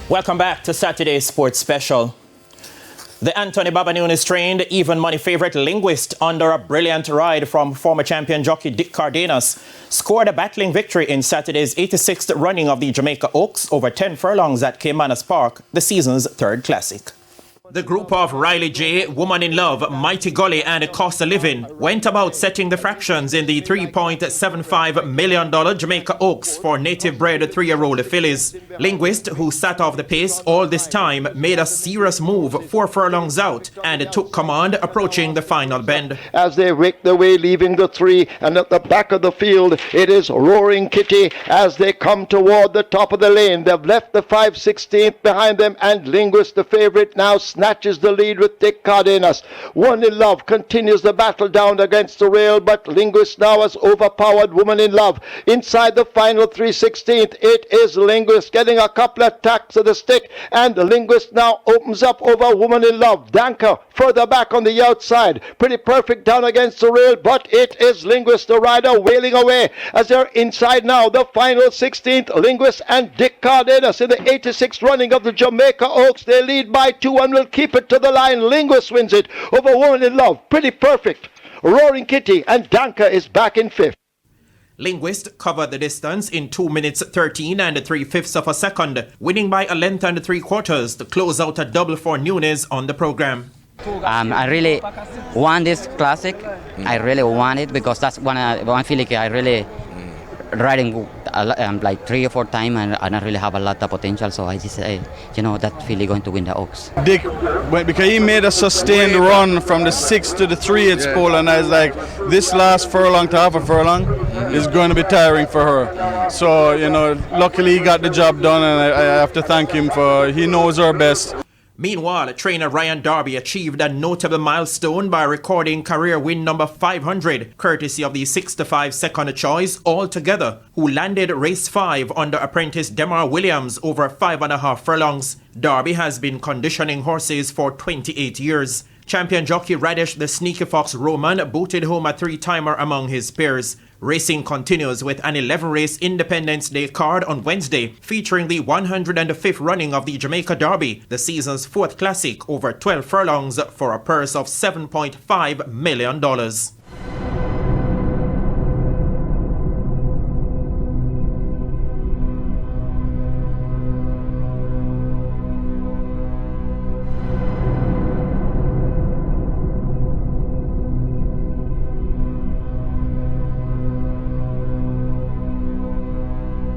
Welcome back to Saturday's Sports Special. The Anthony Babanunes-trained even money favourite Linguist, under a brilliant ride from former champion jockey Dick Cardenas, scored a battling victory in Saturday's 86th running of the Jamaica Oaks over 10 furlongs at Caymanas Park, the season's third classic. The group of Riley J, Woman in Love, Mighty Gully and Cost of Living went about setting the fractions in the $3.75 million Jamaica Oaks for native-bred 3-year-old fillies. Linguist, who sat off the pace all this time, made a serious move 4 furlongs out and took command approaching the final bend. As they rake their way leaving the 3, and at the back of the field it is Roaring Kitty as they come toward the top of the lane. They've left the 5/16th behind them, and Linguist, the favourite, now snatches the lead with Dick Cardenas. One in Love continues the battle down against the rail, but Linguist now has overpowered Woman in Love. Inside the final 3/16th, it is Linguist getting a couple of tacks of the stick, and the Linguist now opens up over Woman in Love. Danker further back on the outside, pretty perfect down against the rail, but it is Linguist, the rider, wailing away as they're inside now the final 16th. Linguist and Dick Cardenas in the 86th running of the Jamaica Oaks. They lead by 2 and will keep it to the line. Linguist wins it over Woman in Love. Pretty perfect. Roaring Kitty and Danker is back in 5th. Linguist covered the distance in 2 minutes 13 and 3/5 of a second, winning by a length and 3/4 to close out a double for Nunes on the program. I really want this classic. I really want it because that's one feeling I really riding like 3 or 4 times, and I really have a lot of potential. So I just say, that filly going to win the Oaks. Dick, because he made a sustained run from the 6 to the 3 pole, and I was like, this last furlong to half a furlong is going to be tiring for her. So, luckily he got the job done, and I have to thank him for, he knows her best. Meanwhile, trainer Ryan Darby achieved a notable milestone by recording career win number 500, courtesy of the 6-5 second choice altogether, who landed race 5 under apprentice Demar Williams over 5.5 furlongs. Darby has been conditioning horses for 28 years. Champion jockey Radish the Sneaky Fox Roman booted home a 3-timer among his peers. Racing continues with an 11-race Independence Day card on Wednesday, featuring the 105th running of the Jamaica Derby, the season's 4th classic, over 12 furlongs for a purse of $7.5 million.